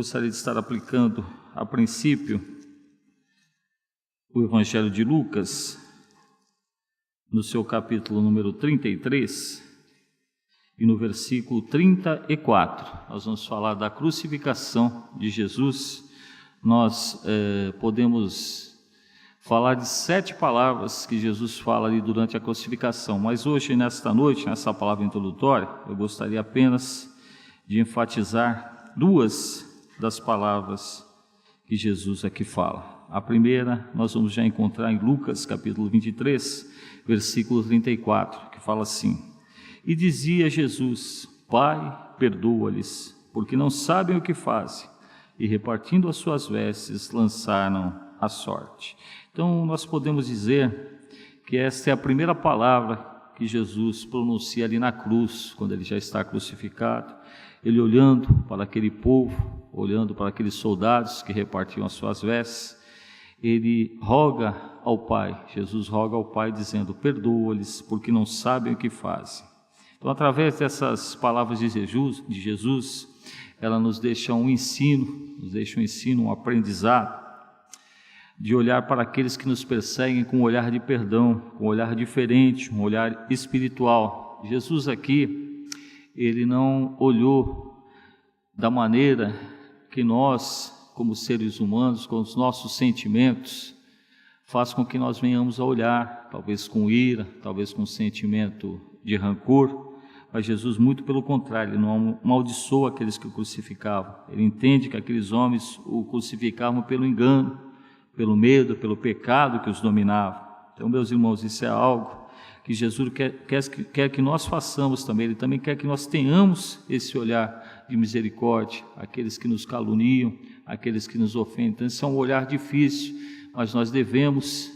gostaria de estar aplicando, a princípio, o Evangelho de Lucas, no seu capítulo número 33, e no versículo 34. Nós vamos falar da crucificação de Jesus. Nós podemos falar de 7 palavras que Jesus fala ali durante a crucificação, mas hoje, nesta noite, nessa palavra introdutória, eu gostaria apenas de enfatizar 2 das palavras que Jesus aqui fala. A primeira nós vamos já encontrar em Lucas capítulo 23, versículo 34, que fala assim: E dizia Jesus: Pai, perdoa-lhes, porque não sabem o que fazem. E repartindo as suas vestes, lançaram a sorte. Então nós podemos dizer que esta é a primeira palavra que Jesus pronuncia ali na cruz, quando ele já está crucificado. Ele olhando para aquele povo, olhando para aqueles soldados que repartiam as suas vestes, ele roga ao Pai, Jesus roga ao Pai dizendo: perdoa-lhes, porque não sabem o que fazem. Então, através dessas palavras de Jesus, ela nos deixa um ensino, um aprendizado, de olhar para aqueles que nos perseguem com um olhar de perdão, com um olhar diferente, um olhar espiritual. Jesus aqui, ele não olhou da maneira que nós, como seres humanos, com os nossos sentimentos, faz com que nós venhamos a olhar, talvez com ira, talvez com sentimento de rancor, mas Jesus, muito pelo contrário, ele não amaldiçoa aqueles que o crucificavam. Ele entende que aqueles homens o crucificavam pelo engano, pelo medo, pelo pecado que os dominava. Então, meus irmãos, isso é algo que Jesus quer que nós façamos também. Ele também quer que nós tenhamos esse olhar de misericórdia, aqueles que nos caluniam, aqueles que nos ofendem. Então, esse é um olhar difícil, mas nós devemos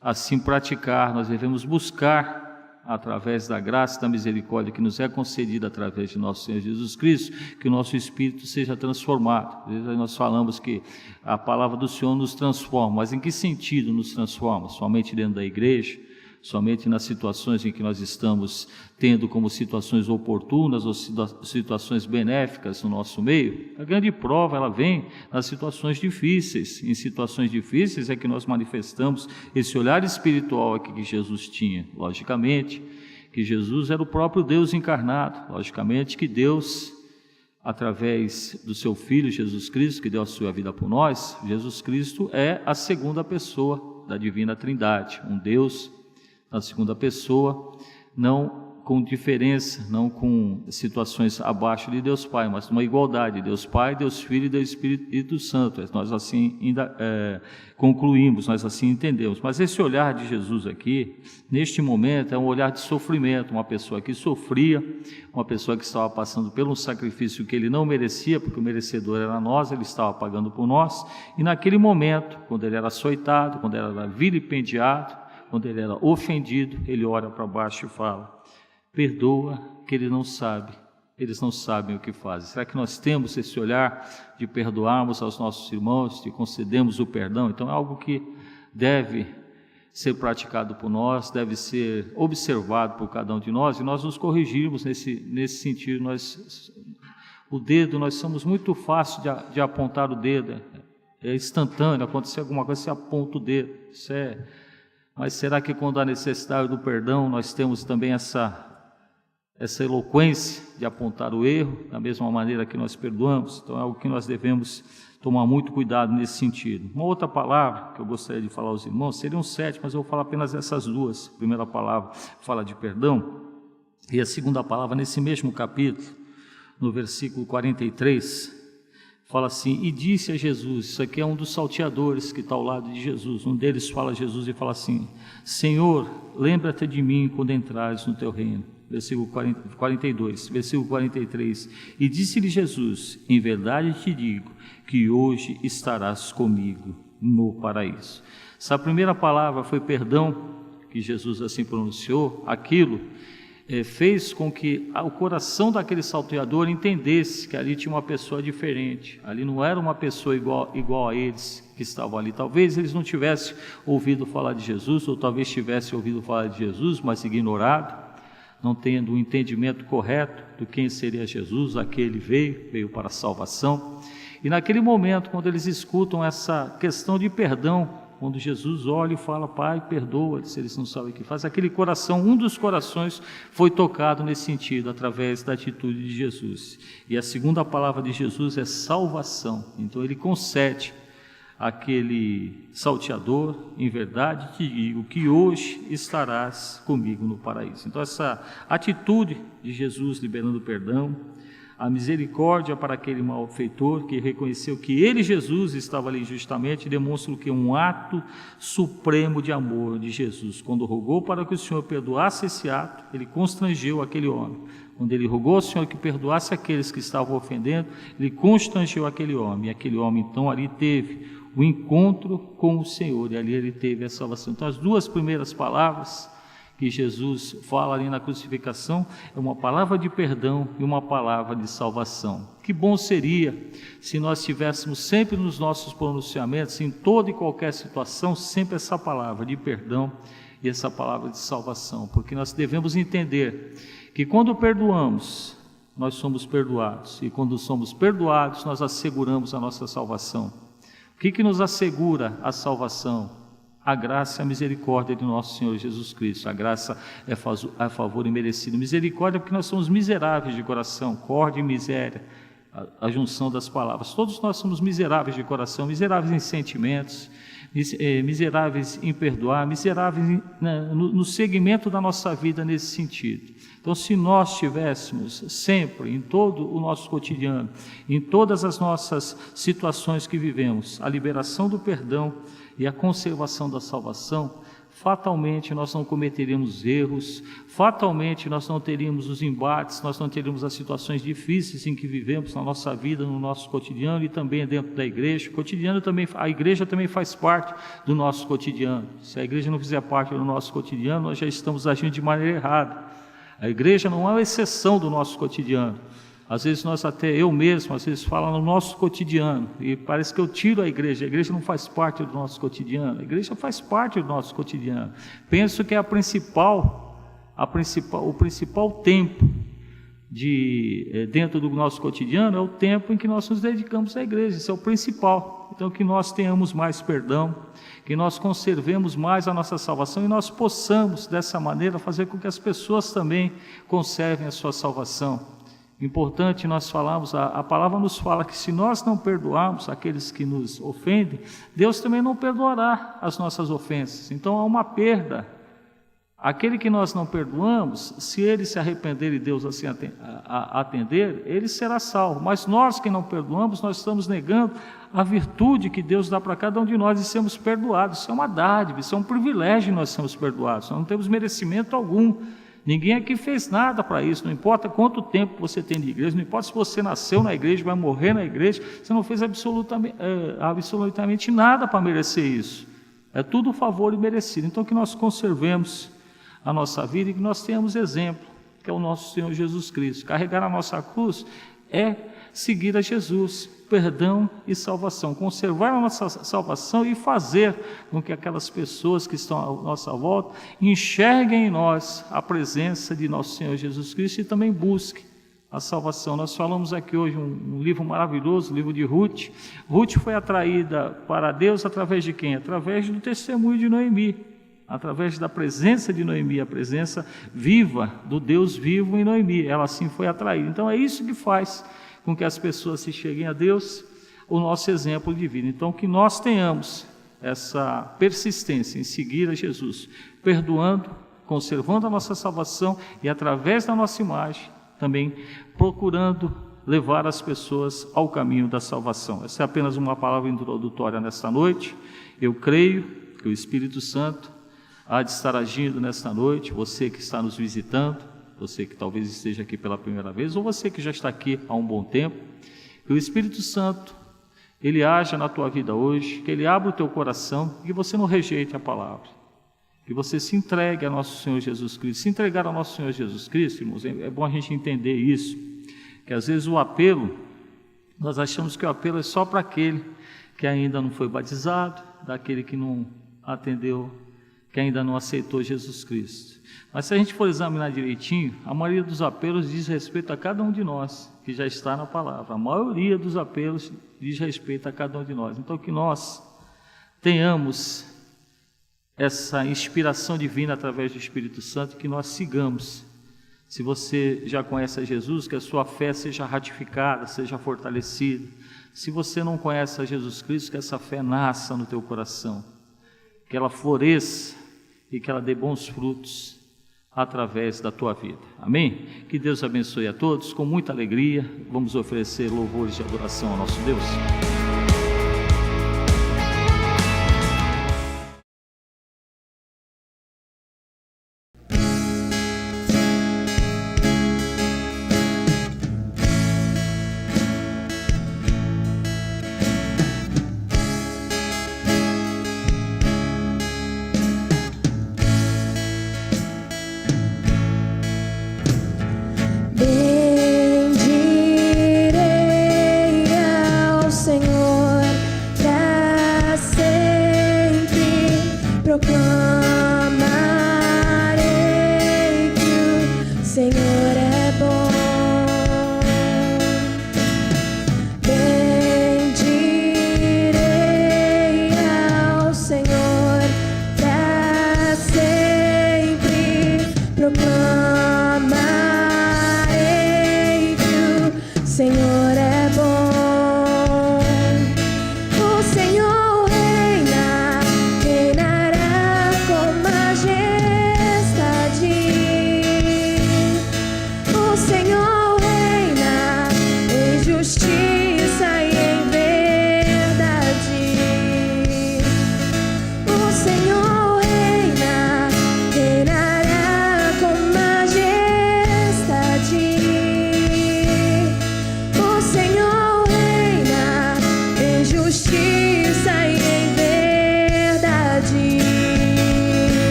assim praticar, nós devemos buscar, através da graça e da misericórdia que nos é concedida através de nosso Senhor Jesus Cristo, que o nosso espírito seja transformado. Às vezes nós falamos que a palavra do Senhor nos transforma, mas em que sentido nos transforma? Somente dentro da igreja? Somente nas situações em que nós estamos tendo como situações oportunas ou situações benéficas no nosso meio? A grande prova, ela vem nas situações difíceis. Em situações difíceis é que nós manifestamos esse olhar espiritual aqui que Jesus tinha. Logicamente que Jesus era o próprio Deus encarnado. Logicamente que Deus, através do seu Filho Jesus Cristo, que deu a sua vida por nós, Jesus Cristo é a segunda pessoa da Divina Trindade, um Deus na segunda pessoa, não com diferença, não com situações abaixo de Deus Pai, mas numa igualdade, Deus Pai, Deus Filho e Deus Espírito Santo. Nós assim ainda concluímos, nós assim entendemos. Mas esse olhar de Jesus aqui, neste momento, é um olhar de sofrimento, uma pessoa que sofria, uma pessoa que estava passando por um sacrifício que ele não merecia, porque o merecedor era nós, ele estava pagando por nós, e naquele momento, quando ele era açoitado, quando ele era vilipendiado, quando ele era ofendido, ele olha para baixo e fala: perdoa, que eles não sabem o que fazem. Será que nós temos esse olhar de perdoarmos aos nossos irmãos, de concedermos o perdão? Então é algo que deve ser praticado por nós, deve ser observado por cada um de nós, e nós nos corrigirmos nesse sentido. Nós somos muito fáceis de apontar o dedo, é instantâneo, acontecer alguma coisa, você aponta o dedo, mas será que quando há necessidade do perdão, nós temos também essa eloquência de apontar o erro, da mesma maneira que nós perdoamos? Então é algo que nós devemos tomar muito cuidado nesse sentido. Uma outra palavra que eu gostaria de falar aos irmãos, seriam 7, mas eu vou falar apenas essas 2. A primeira palavra fala de perdão, e a segunda palavra, nesse mesmo capítulo, no versículo 43, fala assim: e disse a Jesus. Isso aqui é um dos salteadores que está ao lado de Jesus. Um deles fala a Jesus e fala assim: Senhor, lembra-te de mim quando entrares no teu reino. Versículo 42, versículo 43, e disse-lhe Jesus: em verdade te digo que hoje estarás comigo no paraíso. Essa primeira palavra foi perdão, que Jesus assim pronunciou. Aquilo fez com que o coração daquele salteador entendesse que ali tinha uma pessoa diferente, ali não era uma pessoa igual a eles que estavam ali. Talvez eles não tivessem ouvido falar de Jesus, ou talvez tivessem ouvido falar de Jesus, mas ignorado, não tendo um entendimento correto do quem seria Jesus, a que ele veio para a salvação. E naquele momento, quando eles escutam essa questão de perdão, quando Jesus olha e fala, Pai, perdoa-lhes, se eles não sabem o que faz, aquele coração, um dos corações foi tocado nesse sentido, através da atitude de Jesus. E a segunda palavra de Jesus é salvação. Então ele concede aquele salteador, em verdade te digo que hoje estarás comigo no paraíso. Então essa atitude de Jesus liberando perdão, a misericórdia para aquele malfeitor que reconheceu que ele, Jesus, estava ali justamente, demonstra o que? Um ato supremo de amor de Jesus. Quando rogou para que o Senhor perdoasse esse ato, ele constrangeu aquele homem. Quando ele rogou ao Senhor que perdoasse aqueles que estavam ofendendo, ele constrangeu aquele homem. E aquele homem, então, ali teve o encontro com o Senhor, e ali ele teve a salvação. Então, as duas primeiras palavras que Jesus fala ali na crucificação é uma palavra de perdão e uma palavra de salvação. Que bom seria se nós tivéssemos sempre nos nossos pronunciamentos, em toda e qualquer situação, sempre essa palavra de perdão e essa palavra de salvação, porque nós devemos entender que quando perdoamos, nós somos perdoados, e quando somos perdoados, nós asseguramos a nossa salvação. O que nos assegura a salvação? A graça e a misericórdia de nosso Senhor Jesus Cristo. A graça é a favor imerecido. Misericórdia porque nós somos miseráveis de coração, córdia e miséria, a junção das palavras. Todos nós somos miseráveis de coração, miseráveis em sentimentos, miseráveis em perdoar, miseráveis no segmento da nossa vida nesse sentido. Então, se nós tivéssemos sempre, em todo o nosso cotidiano, em todas as nossas situações que vivemos, a liberação do perdão e a conservação da salvação, fatalmente nós não cometeríamos erros, fatalmente nós não teríamos os embates, nós não teríamos as situações difíceis em que vivemos na nossa vida, no nosso cotidiano e também dentro da igreja. A igreja também faz parte do nosso cotidiano. Se a igreja não fizer parte do nosso cotidiano, nós já estamos agindo de maneira errada. A igreja não é uma exceção do nosso cotidiano. Às vezes eu mesmo, às vezes falo no nosso cotidiano, e parece que eu tiro a igreja não faz parte do nosso cotidiano, a igreja faz parte do nosso cotidiano. Penso que o principal tempo dentro do nosso cotidiano é o tempo em que nós nos dedicamos à igreja, isso é o principal. Então que nós tenhamos mais perdão, que nós conservemos mais a nossa salvação e nós possamos dessa maneira fazer com que as pessoas também conservem a sua salvação. Importante nós falarmos, a palavra nos fala que se nós não perdoarmos aqueles que nos ofendem, Deus também não perdoará as nossas ofensas. Então há uma perda. Aquele que nós não perdoamos, se ele se arrepender e Deus assim atender, ele será salvo. Mas nós que não perdoamos, nós estamos negando a virtude que Deus dá para cada um de nós de sermos perdoados. Isso é uma dádiva, isso é um privilégio nós sermos perdoados. Nós não temos merecimento algum. Ninguém aqui fez nada para isso, não importa quanto tempo você tem de igreja, não importa se você nasceu na igreja, vai morrer na igreja, você não fez absolutamente nada para merecer isso. É tudo favor e merecido. Então que nós conservemos a nossa vida e que nós tenhamos exemplo, que é o nosso Senhor Jesus Cristo. Carregar a nossa cruz é seguir a Jesus, perdão e salvação, conservar a nossa salvação e fazer com que aquelas pessoas que estão à nossa volta enxerguem em nós a presença de nosso Senhor Jesus Cristo e também busquem a salvação. Nós falamos aqui hoje um livro maravilhoso, o livro de Ruth. Ruth foi atraída para Deus através de quem? Através do testemunho de Noemi, através da presença de Noemi, a presença viva do Deus vivo em Noemi. Ela assim foi atraída. Então é isso que faz com que as pessoas se cheguem a Deus, o nosso exemplo de vida. Então que nós tenhamos essa persistência em seguir a Jesus, perdoando, conservando a nossa salvação e através da nossa imagem também procurando levar as pessoas ao caminho da salvação. Essa é apenas uma palavra introdutória nesta noite. Eu creio que o Espírito Santo há de estar agindo nesta noite, você que está nos visitando, você que talvez esteja aqui pela primeira vez, ou você que já está aqui há um bom tempo, que o Espírito Santo, ele haja na tua vida hoje, que ele abra o teu coração, que você não rejeite a palavra, que você se entregue a nosso Senhor Jesus Cristo. Se entregar ao nosso Senhor Jesus Cristo, irmãos, é bom a gente entender isso, que às vezes o apelo, nós achamos que o apelo é só para aquele que ainda não foi batizado, daquele que não atendeu, que ainda não aceitou Jesus Cristo. Mas se a gente for examinar direitinho, a maioria dos apelos diz respeito a cada um de nós, que já está na palavra. A maioria dos apelos diz respeito a cada um de nós. Então, que nós tenhamos essa inspiração divina através do Espírito Santo, que nós sigamos. Se você já conhece a Jesus, que a sua fé seja ratificada, seja fortalecida. Se você não conhece a Jesus Cristo, que essa fé nasça no teu coração, que ela floresça e que ela dê bons frutos através da tua vida. Amém? Que Deus abençoe a todos. Com muita alegria, vamos oferecer louvores de adoração ao nosso Deus.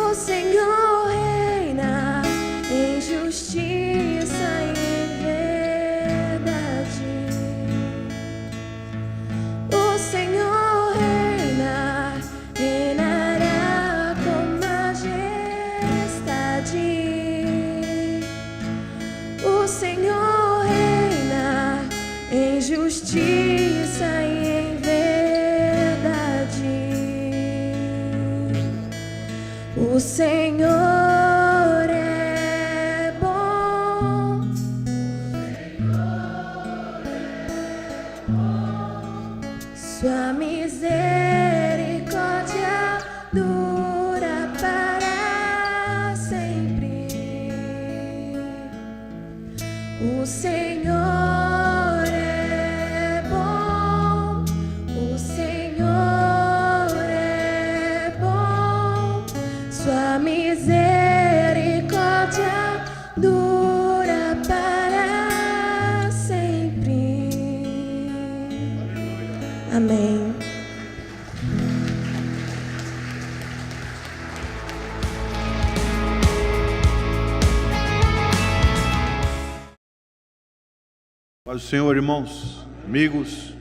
O Senhor reina em justiça e em verdade. O Senhor reina, reinará com majestade. O Senhor reina em justiça e em verdade. O Senhor é bom. Sua misericórdia dura para sempre. O Senhor é bom. O Senhor é bom. Sua misericórdia dura para sempre. Amém. Paz do Senhor, irmãos, amigos,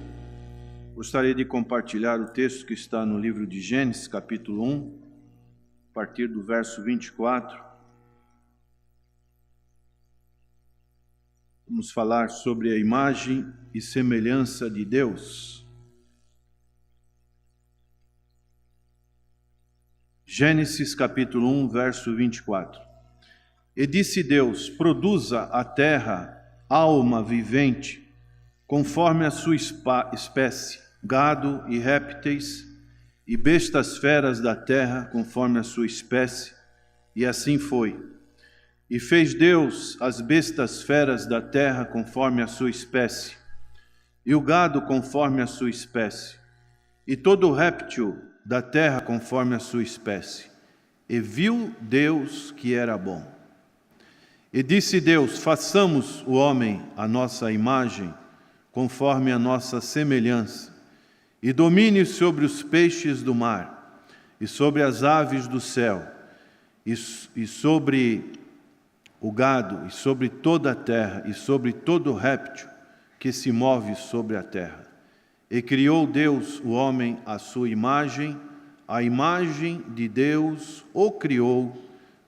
gostaria de compartilhar o texto que está no livro de Gênesis, capítulo 1, a partir do verso 24. Vamos falar sobre a imagem e semelhança de Deus. Gênesis, capítulo 1, verso 24. E disse Deus: produza a terra alma vivente, conforme a sua espécie, gado e répteis, e bestas feras da terra, conforme a sua espécie. E assim foi. E fez Deus as bestas feras da terra, conforme a sua espécie, e o gado conforme a sua espécie, e todo réptil da terra conforme a sua espécie. E viu Deus que era bom. E disse Deus: façamos o homem à nossa imagem, conforme a nossa semelhança, e domine sobre os peixes do mar, e sobre as aves do céu, e sobre o gado, e sobre toda a terra, e sobre todo réptil que se move sobre a terra. E criou Deus o homem à sua imagem, a imagem de Deus o criou,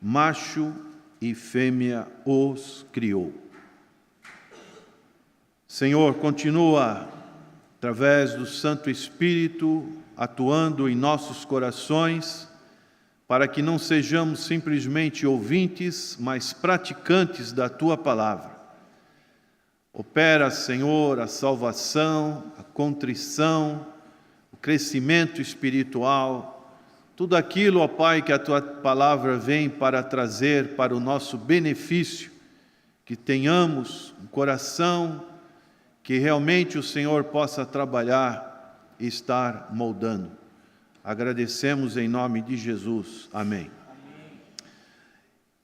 macho e fêmea os criou. Senhor, continua, através do Santo Espírito, atuando em nossos corações, para que não sejamos simplesmente ouvintes, mas praticantes da Tua palavra. Opera, Senhor, a salvação, a contrição, o crescimento espiritual, tudo aquilo, ó Pai, que a Tua palavra vem para trazer para o nosso benefício, que tenhamos um coração que realmente o Senhor possa trabalhar e estar moldando. Agradecemos em nome de Jesus. Amém.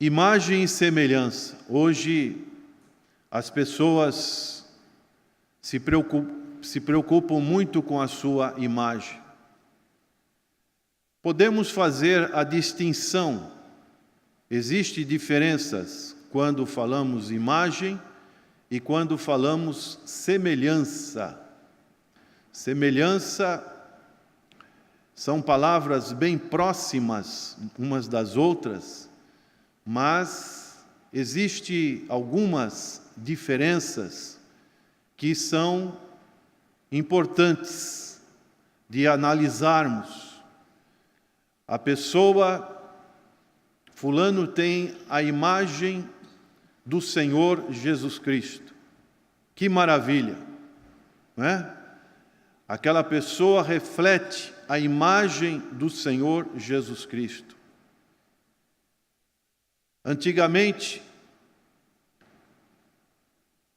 Imagem e semelhança. Hoje as pessoas se preocupam muito com a sua imagem. Podemos fazer a distinção. Existem diferenças quando falamos imagem e quando falamos semelhança. Semelhança são palavras bem próximas umas das outras, mas existem algumas diferenças que são importantes de analisarmos. A pessoa, fulano tem a imagem do Senhor Jesus Cristo. Que maravilha, não é? Aquela pessoa reflete a imagem do Senhor Jesus Cristo. Antigamente,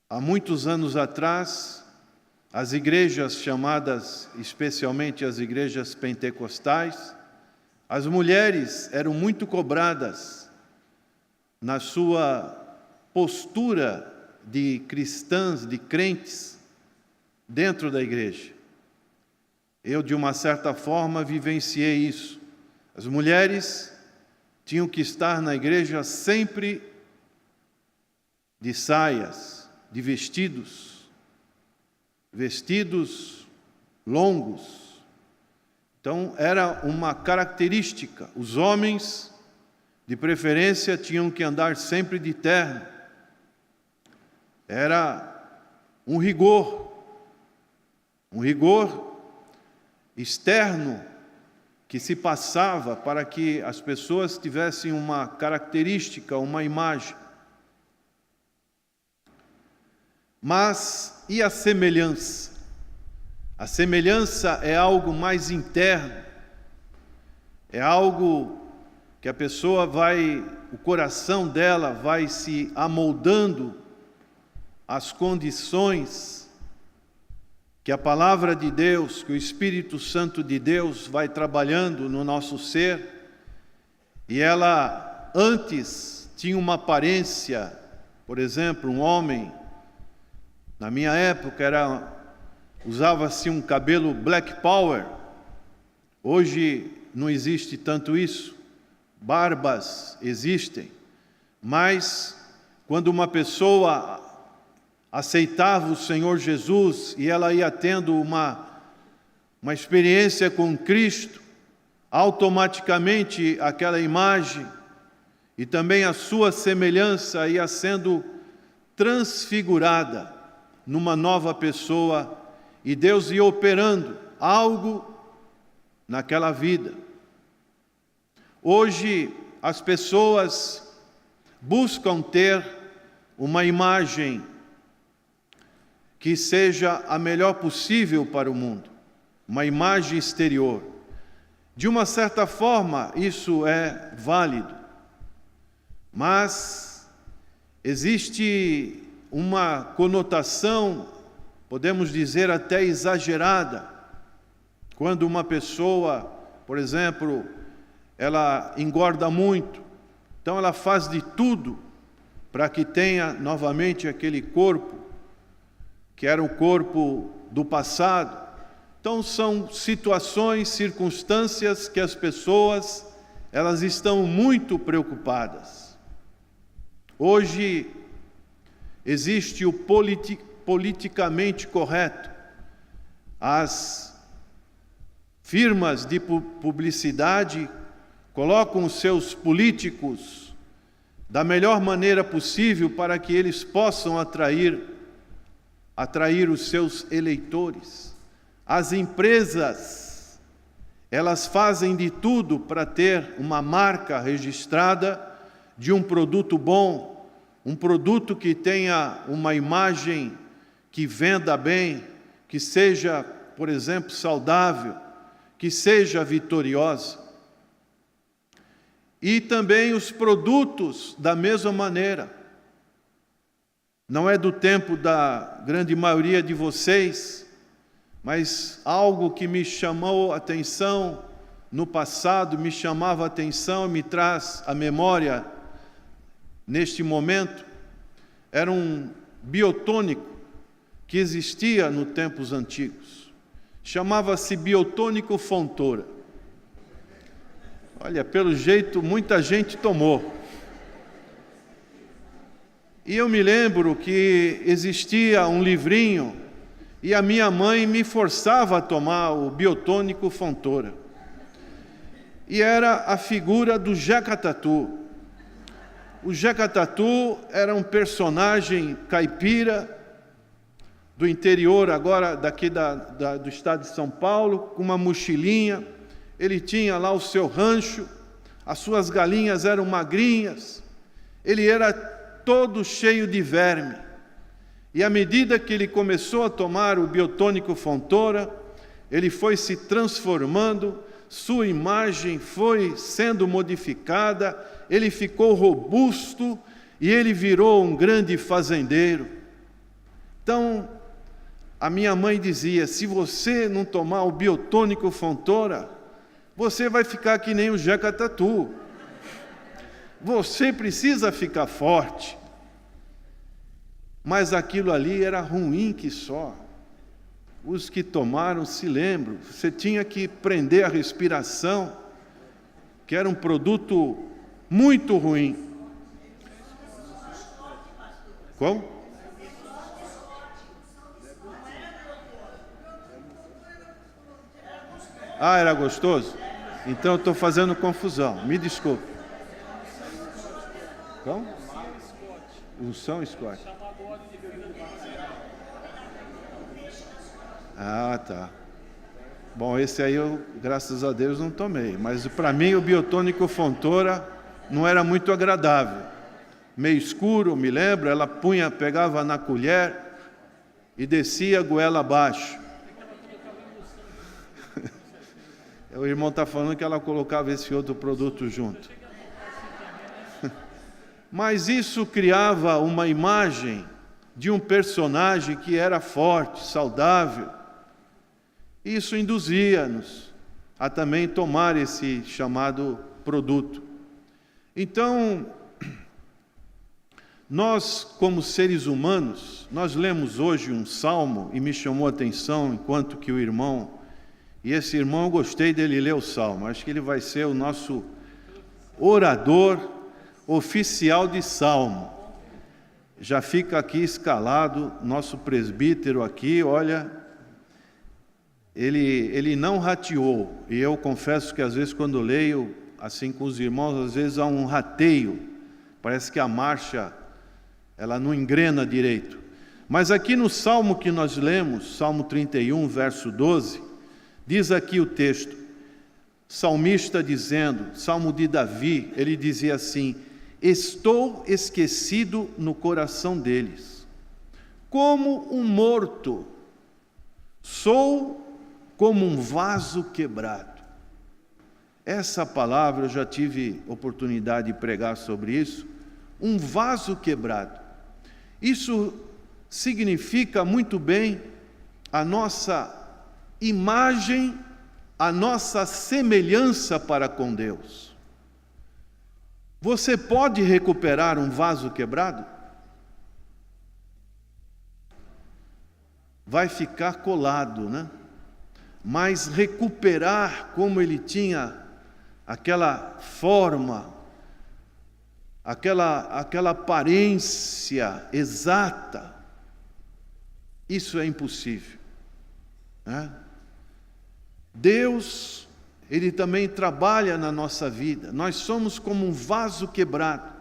há muitos anos atrás, as igrejas chamadas, especialmente as igrejas pentecostais, as mulheres eram muito cobradas na sua postura de cristãs, de crentes, dentro da igreja. Eu, de uma certa forma, vivenciei isso. As mulheres tinham que estar na igreja sempre de saias, de vestidos longos. Então, era uma característica. Os homens, de preferência, tinham que andar sempre de terno. Era um rigor externo que se passava para que as pessoas tivessem uma característica, uma imagem. Mas e a semelhança? A semelhança é algo mais interno, é algo que a pessoa o coração dela vai se amoldando às condições que a palavra de Deus, que o Espírito Santo de Deus vai trabalhando no nosso ser, e ela antes tinha uma aparência, por exemplo, um homem, na minha época usava-se um cabelo black power. Hoje não existe tanto isso, barbas existem, mas quando uma pessoa aceitava o Senhor Jesus e ela ia tendo uma experiência com Cristo, automaticamente aquela imagem e também a sua semelhança ia sendo transfigurada numa nova pessoa, e Deus ia operando algo naquela vida. Hoje as pessoas buscam ter uma imagem que seja a melhor possível para o mundo, uma imagem exterior. De uma certa forma, isso é válido, mas existe uma conotação, podemos dizer até exagerada, quando uma pessoa, por exemplo, ela engorda muito, então ela faz de tudo para que tenha novamente aquele corpo, que era o corpo do passado. Então são situações, circunstâncias que as pessoas, elas estão muito preocupadas. Hoje existe o politicamente correto. As firmas de publicidade colocam os seus políticos da melhor maneira possível para que eles possam atrair os seus eleitores. As empresas, elas fazem de tudo para ter uma marca registrada de um produto bom, um produto que tenha uma imagem que venda bem, que seja, por exemplo, saudável, que seja vitoriosa. E também os produtos da mesma maneira. Não é do tempo da grande maioria de vocês, mas algo que me chamou a atenção no passado, me chamava a atenção, me traz à memória neste momento, era um biotônico que existia nos tempos antigos. Chamava-se biotônico Fontoura. Olha, pelo jeito, muita gente tomou. E eu me lembro que existia um livrinho e a minha mãe me forçava a tomar o biotônico Fontoura. E era a figura do Jeca Tatu. O Jeca Tatu era um personagem caipira do interior, agora daqui do estado de São Paulo, com uma mochilinha. Ele tinha lá o seu rancho, as suas galinhas eram magrinhas, ele era todo cheio de verme. E à medida que ele começou a tomar o biotônico Fontoura, ele foi se transformando, sua imagem foi sendo modificada, ele ficou robusto e ele virou um grande fazendeiro. Então, a minha mãe dizia, se você não tomar o biotônico Fontoura, você vai ficar que nem o Jeca Tatu. Você precisa ficar forte. Mas aquilo ali era ruim que só. Os que tomaram se lembram. Você tinha que prender a respiração, que era um produto muito ruim. Como? Ah, era gostoso? Então eu estou fazendo confusão, me desculpe. Como? Unção Scott. Ah, tá. Bom, esse aí eu, graças a Deus, não tomei. Mas para mim o biotônico Fontoura não era muito agradável. Meio escuro, me lembro, ela pegava na colher e descia a goela abaixo. O irmão está falando que ela colocava esse outro produto junto. Mas isso criava uma imagem de um personagem que era forte, saudável. Isso induzia-nos a também tomar esse chamado produto. Então, nós, como seres humanos, nós lemos hoje um salmo e me chamou a atenção enquanto que o irmão... E esse irmão, eu gostei dele ler o salmo. Acho que ele vai ser o nosso orador oficial de salmo. Já fica aqui escalado, nosso presbítero aqui, olha, ele não rateou. E eu confesso que às vezes quando leio, assim com os irmãos, às vezes há um rateio. Parece que a marcha, ela não engrena direito. Mas aqui no salmo que nós lemos, Salmo 31, verso 12... Diz aqui o texto, salmista dizendo, Salmo de Davi, ele dizia assim: estou esquecido no coração deles, como um morto, sou como um vaso quebrado. Essa palavra, eu já tive oportunidade de pregar sobre isso, um vaso quebrado. Isso significa muito bem a nossa imagem, a nossa semelhança para com Deus. Você pode recuperar um vaso quebrado? Vai ficar colado, né? Mas recuperar como ele tinha aquela forma, aquela aparência exata, isso é impossível, né? Deus, Ele também trabalha na nossa vida. Nós somos como um vaso quebrado.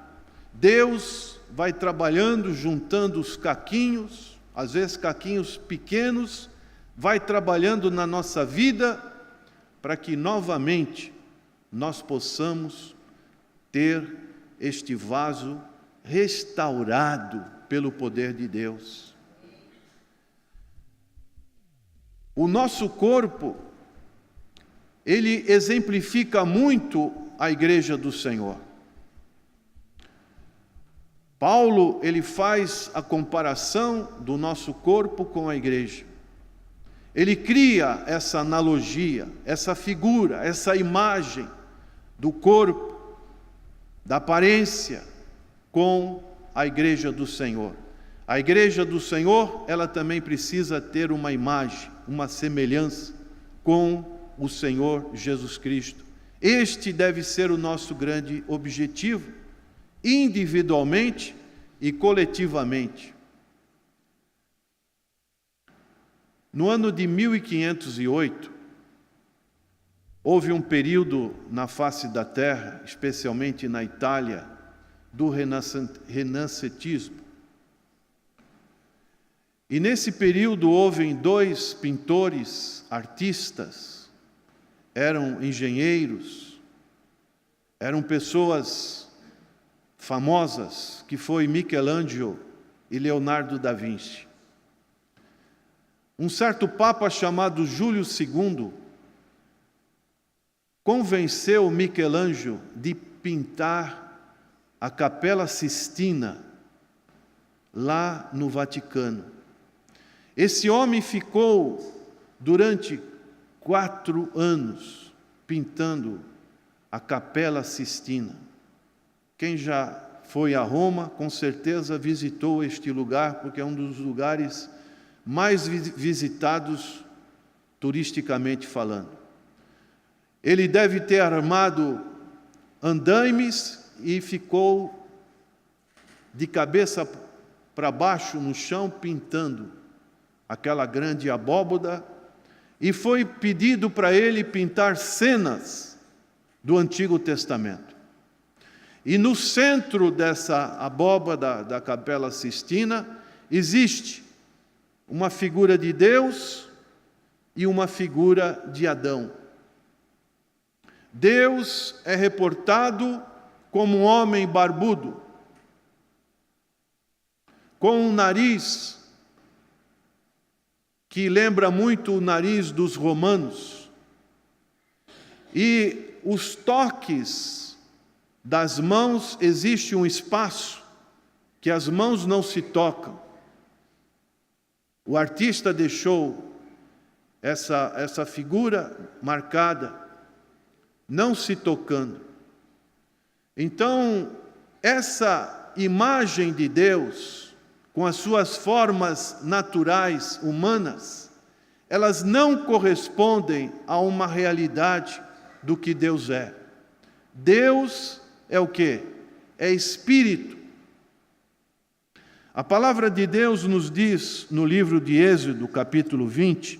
Deus vai trabalhando, juntando os caquinhos, às vezes caquinhos pequenos, vai trabalhando na nossa vida para que novamente nós possamos ter este vaso restaurado pelo poder de Deus. O nosso corpo, ele exemplifica muito a igreja do Senhor. Paulo, ele faz a comparação do nosso corpo com a igreja. Ele cria essa analogia, essa figura, essa imagem do corpo, da aparência com a igreja do Senhor. A igreja do Senhor, ela também precisa ter uma imagem, uma semelhança com o Senhor Jesus Cristo. Este deve ser o nosso grande objetivo, individualmente e coletivamente. No ano de 1508, houve um período na face da terra, especialmente na Itália, do renascentismo. E nesse período houve 2 pintores, artistas, eram engenheiros, eram pessoas famosas, que foi Michelangelo e Leonardo da Vinci. Um certo papa chamado Júlio II convenceu Michelangelo de pintar a Capela Sistina lá no Vaticano. Esse homem ficou durante 4 anos pintando a Capela Sistina. Quem já foi a Roma, com certeza visitou este lugar, porque é um dos lugares mais visitados turisticamente falando. Ele deve ter armado andaimes e ficou de cabeça para baixo no chão pintando aquela grande abóboda, e foi pedido para ele pintar cenas do Antigo Testamento. E no centro dessa abóbada da Capela Sistina existe uma figura de Deus e uma figura de Adão. Deus é reportado como um homem barbudo, com um nariz que lembra muito o nariz dos romanos, e os toques das mãos, existe um espaço que as mãos não se tocam. O artista deixou essa figura marcada, não se tocando. Então, essa imagem de Deus, com as suas formas naturais, humanas, elas não correspondem a uma realidade do que Deus é. Deus é o quê? É Espírito. A palavra de Deus nos diz, no livro de Êxodo, capítulo 20,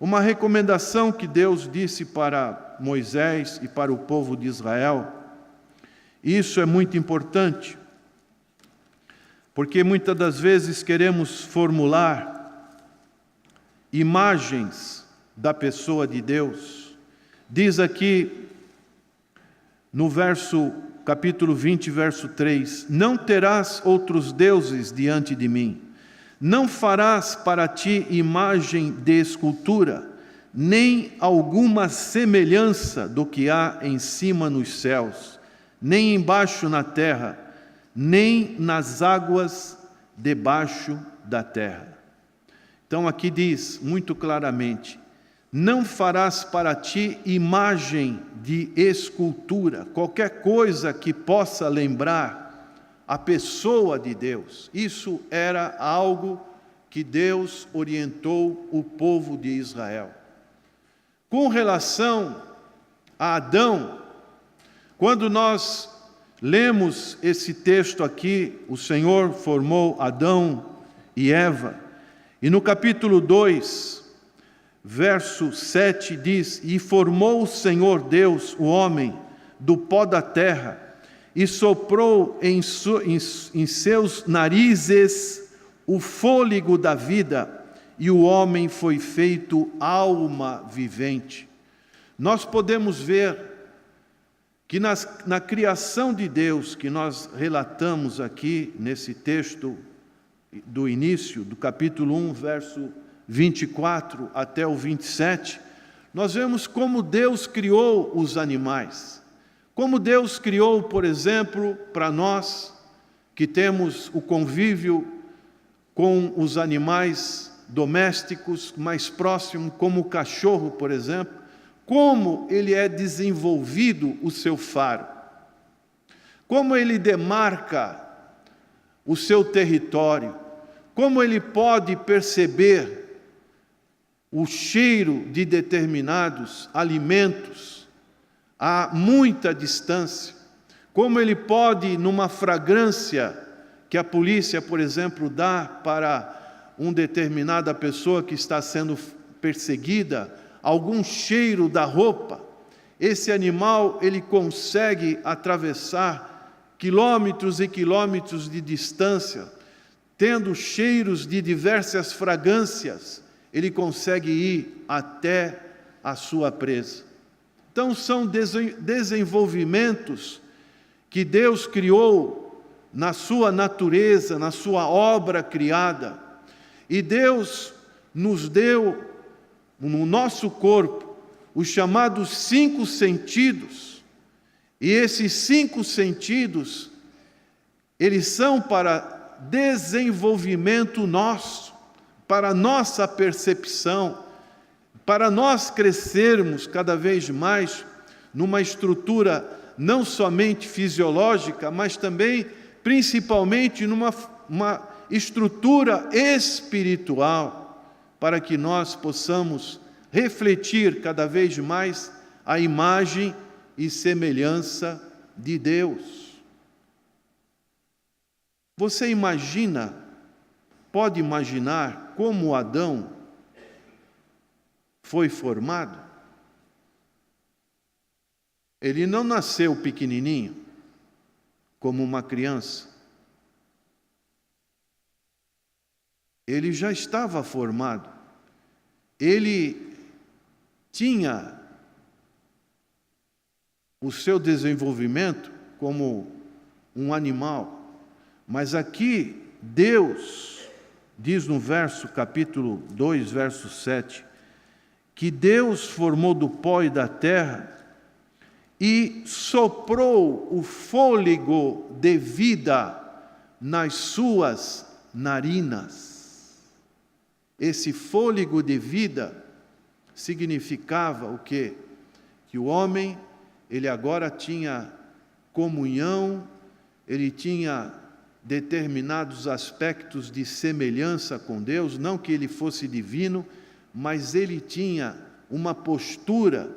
uma recomendação que Deus disse para Moisés e para o povo de Israel. Isso é muito importante, porque muitas das vezes queremos formular imagens da pessoa de Deus. Diz aqui no capítulo 20, verso 3, não terás outros deuses diante de mim, não farás para ti imagem de escultura, nem alguma semelhança do que há em cima nos céus, nem embaixo na terra, nem nas águas debaixo da terra. Então aqui diz muito claramente, não farás para ti imagem de escultura, qualquer coisa que possa lembrar a pessoa de Deus. Isso era algo que Deus orientou o povo de Israel. Com relação a Adão, quando nós lemos esse texto aqui, o Senhor formou Adão e Eva, e no capítulo 2, verso 7 diz, e formou o Senhor Deus o homem do pó da terra, e soprou em seus narizes o fôlego da vida, e o homem foi feito alma vivente. Nós podemos ver que na criação de Deus, que nós relatamos aqui nesse texto do início, do capítulo 1, verso 24 até o 27, nós vemos como Deus criou os animais. Como Deus criou, por exemplo, para nós, que temos o convívio com os animais domésticos mais próximos, como o cachorro, por exemplo, como ele é desenvolvido o seu faro, como ele demarca o seu território, como ele pode perceber o cheiro de determinados alimentos a muita distância, como ele pode, numa fragrância que a polícia, por exemplo, dá para uma determinada pessoa que está sendo perseguida, algum cheiro da roupa, esse animal ele consegue atravessar quilômetros e quilômetros de distância, tendo cheiros de diversas fragrâncias, ele consegue ir até a sua presa. Então são desenvolvimentos que Deus criou na sua natureza, na sua obra criada, e Deus nos deu no nosso corpo os chamados 5 sentidos, e esses 5 sentidos, eles são para desenvolvimento nosso, para nossa percepção, para nós crescermos cada vez mais numa estrutura não somente fisiológica, mas também, principalmente, numa estrutura espiritual, para que nós possamos refletir cada vez mais a imagem e semelhança de Deus. Você pode imaginar como Adão foi formado? Ele não nasceu pequenininho, como uma criança. Ele já estava formado. Ele tinha o seu desenvolvimento como um animal. Mas aqui, Deus diz no capítulo 2, verso 7, que Deus formou do pó e da terra e soprou o fôlego de vida nas suas narinas. Esse fôlego de vida significava o quê? Que o homem, ele agora tinha comunhão, ele tinha determinados aspectos de semelhança com Deus, não que ele fosse divino, mas ele tinha uma postura,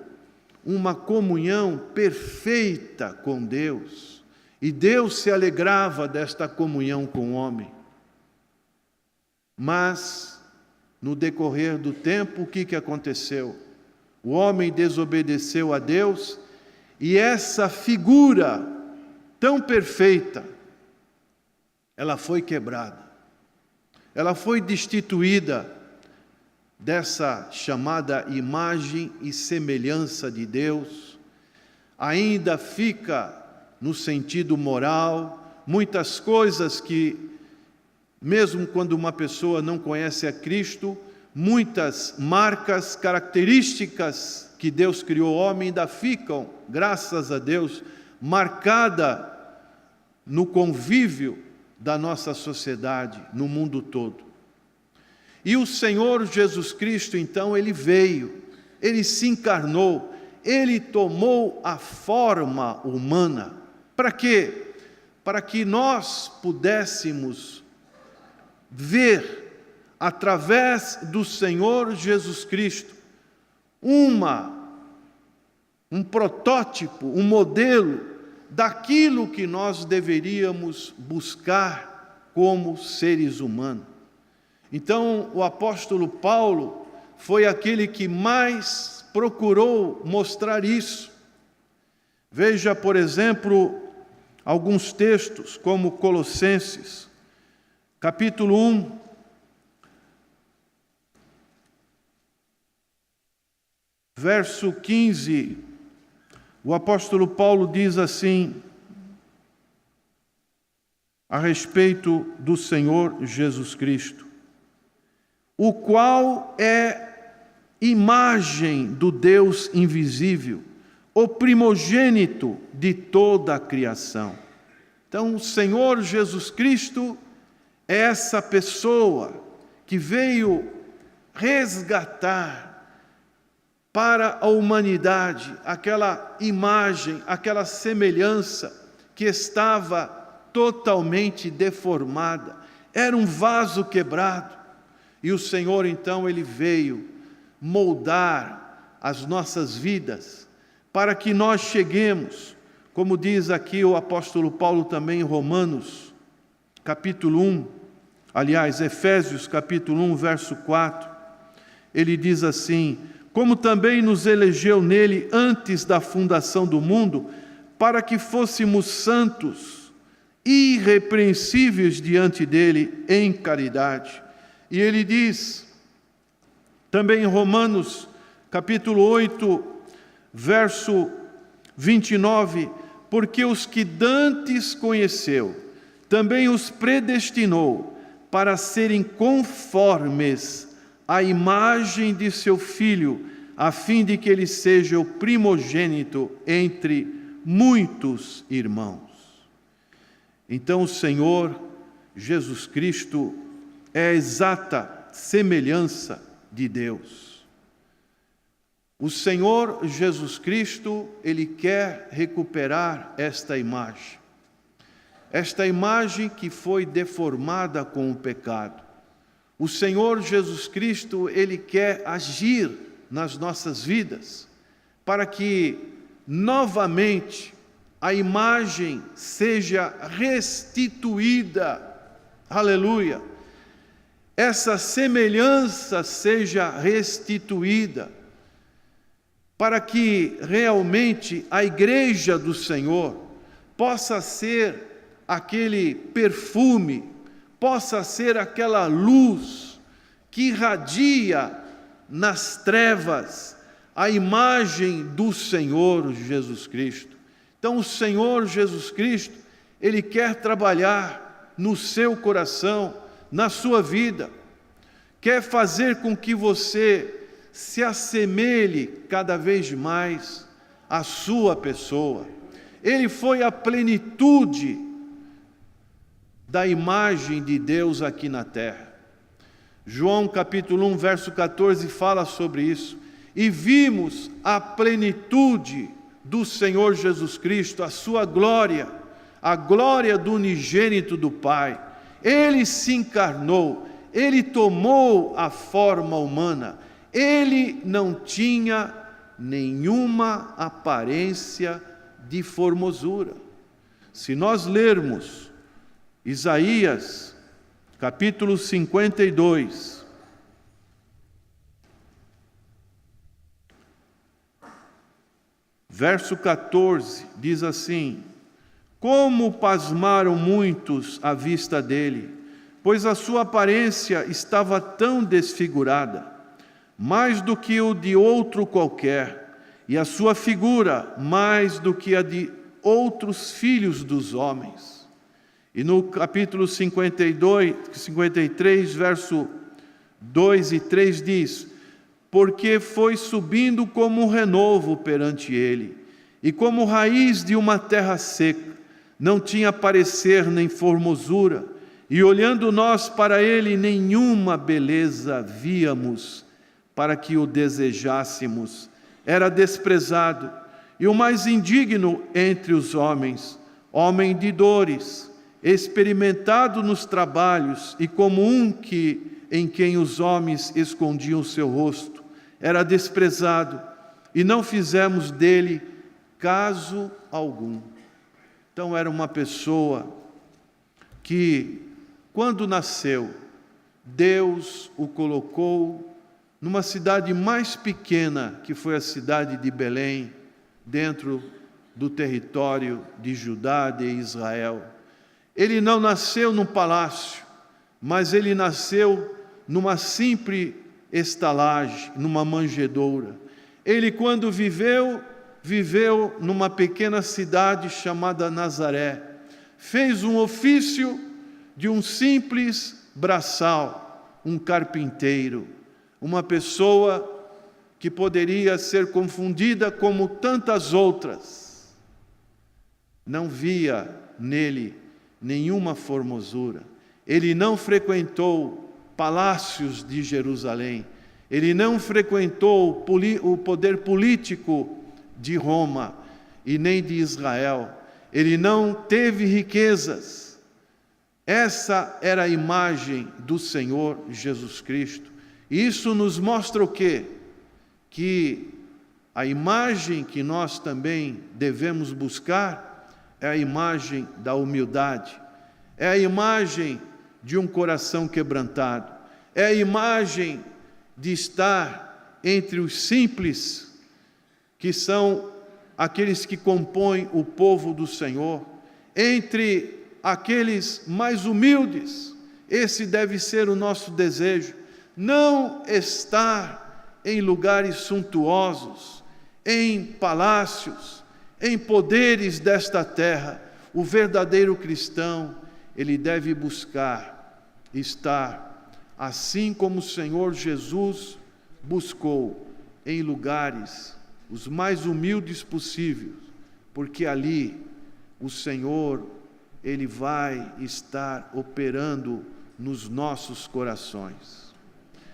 uma comunhão perfeita com Deus. E Deus se alegrava desta comunhão com o homem. Mas, no decorrer do tempo, o que aconteceu? O homem desobedeceu a Deus e essa figura tão perfeita, ela foi quebrada. Ela foi destituída dessa chamada imagem e semelhança de Deus. Ainda fica no sentido moral, muitas coisas que, mesmo quando uma pessoa não conhece a Cristo, muitas marcas, características que Deus criou ao homem ainda ficam, graças a Deus, marcada no convívio da nossa sociedade, no mundo todo. E o Senhor Jesus Cristo, então, ele veio, ele se encarnou, ele tomou a forma humana. Para quê? Para que nós pudéssemos ver, através do Senhor Jesus Cristo, um protótipo, um modelo daquilo que nós deveríamos buscar como seres humanos. Então, o apóstolo Paulo foi aquele que mais procurou mostrar isso. Veja, por exemplo, alguns textos, como Colossenses, capítulo 1, verso 15, o apóstolo Paulo diz assim, a respeito do Senhor Jesus Cristo: o qual é imagem do Deus invisível, o primogênito de toda a criação. Então, o Senhor Jesus Cristo é essa pessoa que veio resgatar para a humanidade aquela imagem, aquela semelhança que estava totalmente deformada. Era um vaso quebrado. E o Senhor, então, ele veio moldar as nossas vidas para que nós cheguemos, como diz aqui o apóstolo Paulo também em Romanos, capítulo 1, aliás, Efésios, capítulo 1, verso 4, ele diz assim: como também nos elegeu nele antes da fundação do mundo, para que fôssemos santos, irrepreensíveis diante dele em caridade. E ele diz, também em Romanos, capítulo 8, verso 29, porque os que dantes conheceu, também os predestinou para serem conformes à imagem de seu Filho, a fim de que ele seja o primogênito entre muitos irmãos. Então o Senhor Jesus Cristo é a exata semelhança de Deus. O Senhor Jesus Cristo, ele quer recuperar esta imagem que foi deformada com o pecado. O Senhor Jesus Cristo, ele quer agir nas nossas vidas para que novamente a imagem seja restituída Aleluia! Essa semelhança seja restituída, para que realmente a igreja do Senhor possa ser aquele perfume, possa ser aquela luz que irradia nas trevas a imagem do Senhor Jesus Cristo. Então o Senhor Jesus Cristo, Ele quer trabalhar no seu coração, na sua vida, quer fazer com que você se assemelhe cada vez mais à sua pessoa. Ele foi a plenitude da imagem de Deus aqui na terra. João capítulo 1, verso 14 fala sobre isso. E vimos a plenitude do Senhor Jesus Cristo, a sua glória, a glória do unigênito do Pai. Ele se encarnou, Ele tomou a forma humana. Ele não tinha nenhuma aparência de formosura. Se nós lermos Isaías, capítulo 52, verso 14, diz assim: como pasmaram muitos à vista dele, pois a sua aparência estava tão desfigurada, mais do que o de outro qualquer, e a sua figura mais do que a de outros filhos dos homens. E no capítulo 53, verso 2 e 3 diz: porque foi subindo como um renovo perante ele, e como raiz de uma terra seca, não tinha parecer nem formosura, e olhando nós para ele, nenhuma beleza víamos, para que o desejássemos. Era desprezado, e o mais indigno entre os homens, homem de dores, experimentado nos trabalhos, e como um em quem os homens escondiam o seu rosto. Era desprezado, e não fizemos dele caso algum. Então era uma pessoa que, quando nasceu, Deus o colocou numa cidade mais pequena, que foi a cidade de Belém, dentro do território de Judá, de Israel. Ele não nasceu num palácio, mas ele nasceu numa simples estalagem, numa manjedoura. Ele, quando viveu numa pequena cidade chamada Nazaré. Fez um ofício de um simples braçal, um carpinteiro, uma pessoa que poderia ser confundida como tantas outras. Não via nele nenhuma formosura. Ele não frequentou palácios de Jerusalém. Ele não frequentou o poder político de Roma e nem de Israel. Ele não teve riquezas. Essa era a imagem do Senhor Jesus Cristo. E isso nos mostra o quê? Que a imagem que nós também devemos buscar é a imagem da humildade, é a imagem de um coração quebrantado, é a imagem de estar entre os simples, que são aqueles que compõem o povo do Senhor, entre aqueles mais humildes. Esse deve ser o nosso desejo, não estar em lugares suntuosos, em palácios, em poderes desta terra. O verdadeiro cristão, ele deve buscar estar, assim como o Senhor Jesus buscou, em lugares os mais humildes possíveis, porque ali o Senhor, Ele vai estar operando nos nossos corações.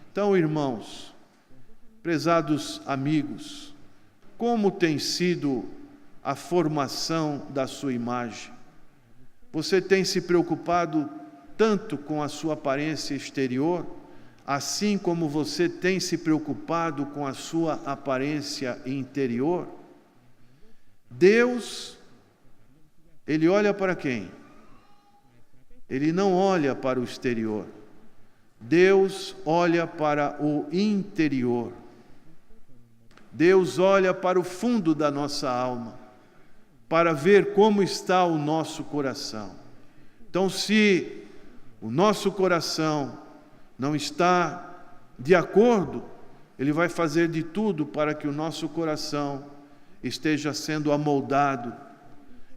Então, irmãos, prezados amigos, como tem sido a formação da sua imagem? Você tem se preocupado tanto com a sua aparência exterior, assim como você tem se preocupado com a sua aparência interior? Deus, Ele olha para quem? Ele não olha para o exterior. Deus olha para o interior. Deus olha para o fundo da nossa alma, para ver como está o nosso coração. Então, se o nosso coração não está de acordo, Ele vai fazer de tudo para que o nosso coração esteja sendo amoldado,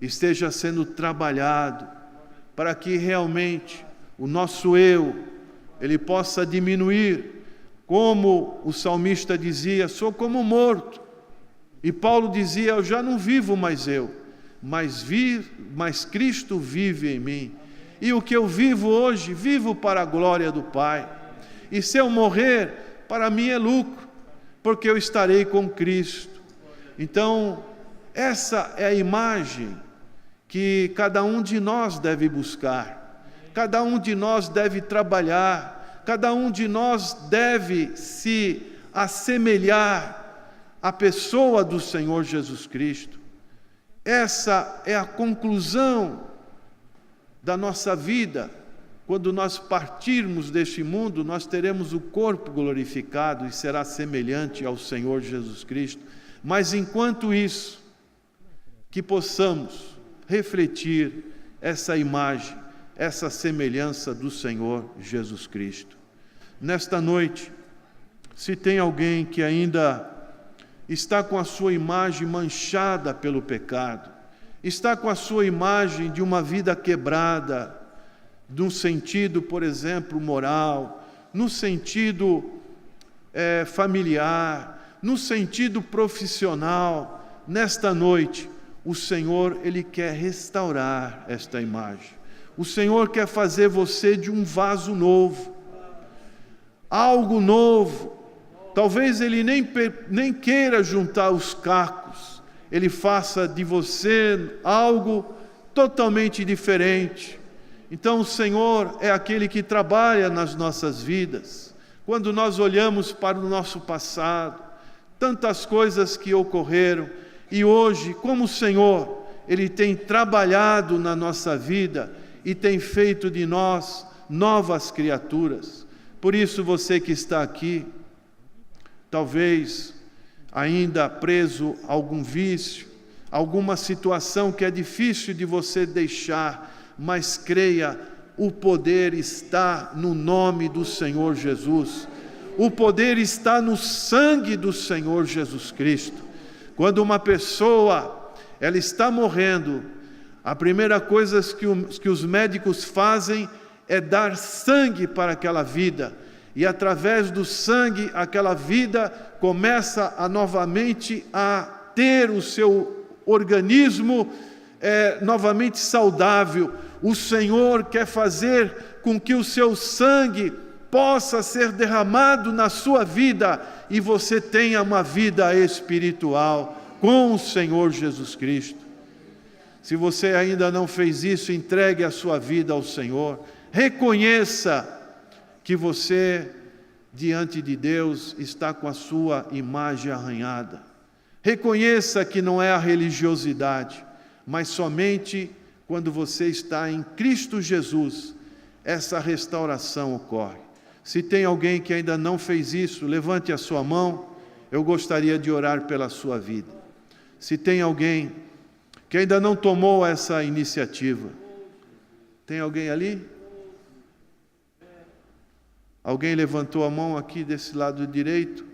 esteja sendo trabalhado, para que realmente o nosso eu, ele possa diminuir. Como o salmista dizia, sou como morto. E Paulo dizia, eu já não vivo mais eu, mas Cristo vive em mim. E o que eu vivo hoje, vivo para a glória do Pai. E se eu morrer, para mim é lucro, porque eu estarei com Cristo. Então, essa é a imagem que cada um de nós deve buscar, cada um de nós deve trabalhar, cada um de nós deve se assemelhar à pessoa do Senhor Jesus Cristo. Essa é a conclusão da nossa vida. Quando nós partirmos deste mundo, nós teremos o corpo glorificado e será semelhante ao Senhor Jesus Cristo. Mas enquanto isso, que possamos refletir essa imagem, essa semelhança do Senhor Jesus Cristo. Nesta noite, se tem alguém que ainda está com a sua imagem manchada pelo pecado, está com a sua imagem de uma vida quebrada, no sentido, por exemplo, moral, no sentido familiar, no sentido profissional, nesta noite, o Senhor, Ele quer restaurar esta imagem. O Senhor quer fazer você de um vaso novo, algo novo. Talvez Ele nem queira juntar os cacos, Ele faça de você algo totalmente diferente. Então o Senhor é aquele que trabalha nas nossas vidas. Quando nós olhamos para o nosso passado, tantas coisas que ocorreram, e hoje, como o Senhor, Ele tem trabalhado na nossa vida e tem feito de nós novas criaturas. Por isso, você que está aqui, talvez ainda preso a algum vício, alguma situação que é difícil de você deixar, mas creia, o poder está no nome do Senhor Jesus. O poder está no sangue do Senhor Jesus Cristo. Quando uma pessoa ela está morrendo, a primeira coisa que os médicos fazem é dar sangue para aquela vida. E através do sangue, aquela vida começa novamente a ter o seu organismo novamente saudável. O Senhor quer fazer com que o seu sangue possa ser derramado na sua vida e você tenha uma vida espiritual com o Senhor Jesus Cristo. Se você ainda não fez isso, entregue a sua vida ao Senhor. Reconheça que você, diante de Deus, está com a sua imagem arranhada. Reconheça que não é a religiosidade, mas somente quando você está em Cristo Jesus, essa restauração ocorre. Se tem alguém que ainda não fez isso, levante a sua mão, eu gostaria de orar pela sua vida. Se tem alguém que ainda não tomou essa iniciativa, tem alguém ali? Alguém levantou a mão aqui desse lado direito?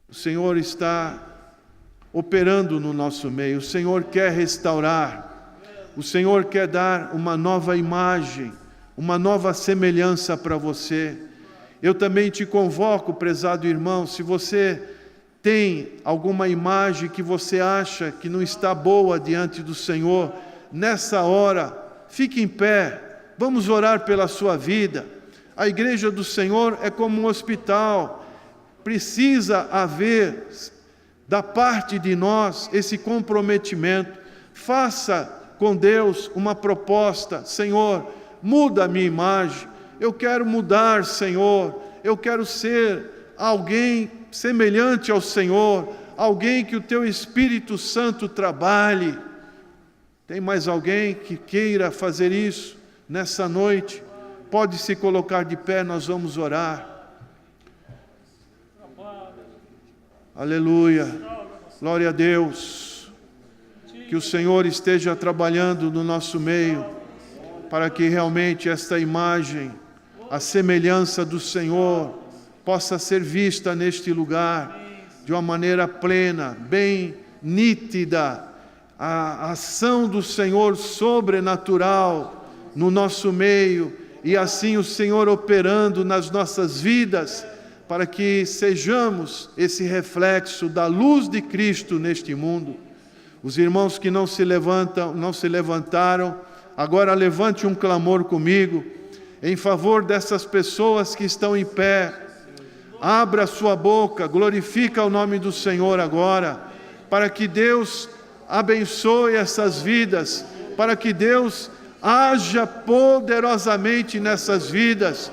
O Senhor está operando no nosso meio, o Senhor quer restaurar, o Senhor quer dar uma nova imagem, uma nova semelhança para você. Eu também te convoco, prezado irmão, se você tem alguma imagem que você acha que não está boa diante do Senhor, nessa hora, fique em pé, vamos orar pela sua vida. A igreja do Senhor é como um hospital, precisa haver da parte de nós esse comprometimento. Faça com Deus uma proposta: Senhor, muda a minha imagem, eu quero mudar, Senhor, eu quero ser alguém semelhante ao Senhor, alguém que o Teu Espírito Santo trabalhe. Tem mais alguém que queira fazer isso nessa noite? Pode se colocar de pé, nós vamos orar. Aleluia, glória a Deus. Que o Senhor esteja trabalhando no nosso meio, para que realmente esta imagem, a semelhança do Senhor, possa ser vista neste lugar de uma maneira plena, bem nítida, a ação do Senhor sobrenatural no nosso meio, e assim o Senhor operando nas nossas vidas, para que sejamos esse reflexo da luz de Cristo neste mundo. Os irmãos que não se levantaram, agora levante um clamor comigo, em favor dessas pessoas que estão em pé. Abra a sua boca, glorifica o nome do Senhor agora, para que Deus abençoe essas vidas, para que Deus haja poderosamente nessas vidas,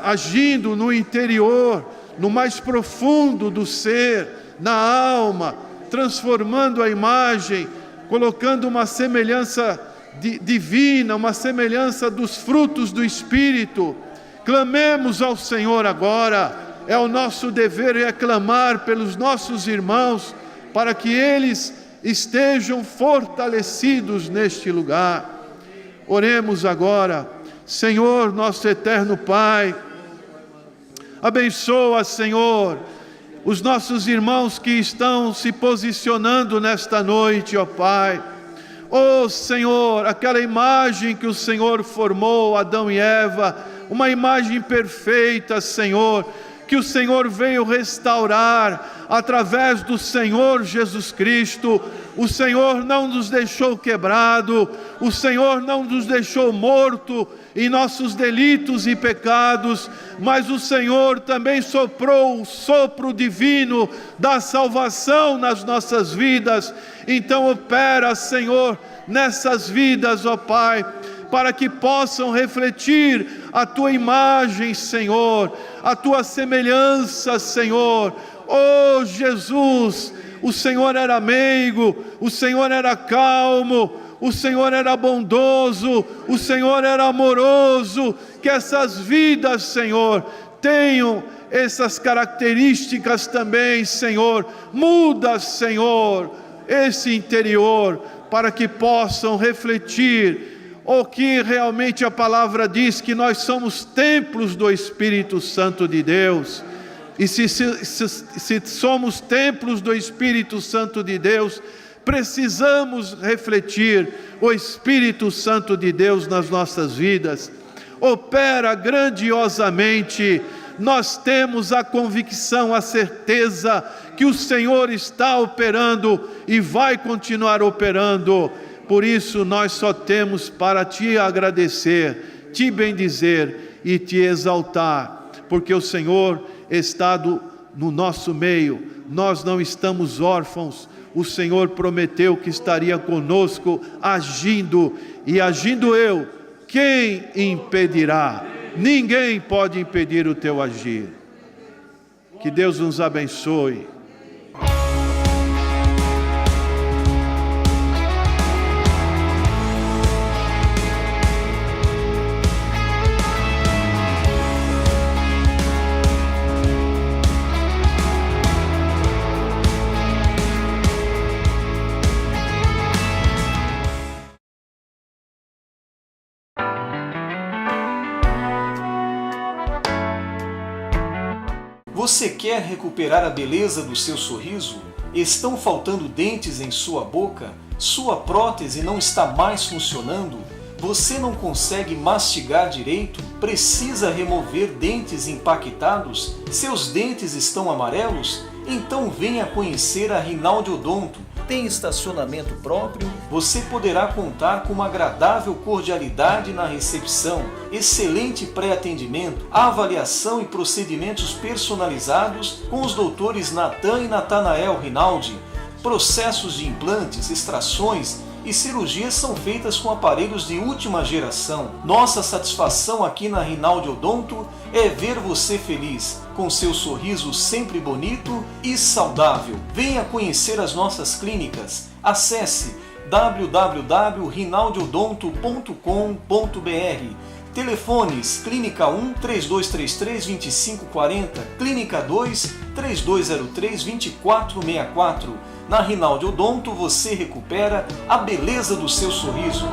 agindo no interior, no mais profundo do ser, na alma, transformando a imagem, colocando uma semelhança divina, uma semelhança dos frutos do Espírito. Clamemos ao Senhor agora, é o nosso dever clamar pelos nossos irmãos, para que eles estejam fortalecidos neste lugar. Oremos agora. Senhor, nosso eterno Pai, abençoa, Senhor, os nossos irmãos que estão se posicionando nesta noite, ó Pai. Ó Senhor, aquela imagem que o Senhor formou, Adão e Eva, uma imagem perfeita, Senhor, que o Senhor veio restaurar através do Senhor Jesus Cristo. O Senhor não nos deixou quebrado, o Senhor não nos deixou morto em nossos delitos e pecados, mas o Senhor também soprou o sopro divino da salvação nas nossas vidas. Então opera, Senhor, nessas vidas, ó Pai, para que possam refletir a Tua imagem, Senhor, a Tua semelhança, Senhor. Oh Jesus, o Senhor era meigo, o Senhor era calmo, o Senhor era bondoso, o Senhor era amoroso. Que essas vidas, Senhor, tenham essas características também, Senhor. Muda, Senhor, esse interior, para que possam refletir o que realmente a palavra diz, que nós somos templos do Espírito Santo de Deus. E se somos templos do Espírito Santo de Deus, precisamos refletir o Espírito Santo de Deus nas nossas vidas. Opera grandiosamente. Nós temos a convicção, a certeza que o Senhor está operando e vai continuar operando. Por isso nós só temos para Te agradecer, Te bendizer e Te exaltar, porque o Senhor está no nosso meio. Nós não estamos órfãos. O Senhor prometeu que estaria conosco, agindo, e agindo eu, quem impedirá? Ninguém pode impedir o teu agir. Que Deus nos abençoe. Você quer recuperar a beleza do seu sorriso? Estão faltando dentes em sua boca? Sua prótese não está mais funcionando? Você não consegue mastigar direito? Precisa remover dentes impactados? Seus dentes estão amarelos? Então venha conhecer a Rinaldi Odonto. Tem estacionamento próprio? Você poderá contar com uma agradável cordialidade na recepção, excelente pré-atendimento, avaliação e procedimentos personalizados com os doutores Natan e Natanael Rinaldi. Processos de implantes, extrações e cirurgias são feitas com aparelhos de última geração. Nossa satisfação aqui na Rinaldi Odonto é ver você feliz, com seu sorriso sempre bonito e saudável. Venha conhecer as nossas clínicas. Acesse www.rinaldiodonto.com.br. Telefones: Clínica 1 3233 2540, Clínica 2 3203 2464. Na Rinaldi Odonto você recupera a beleza do seu sorriso.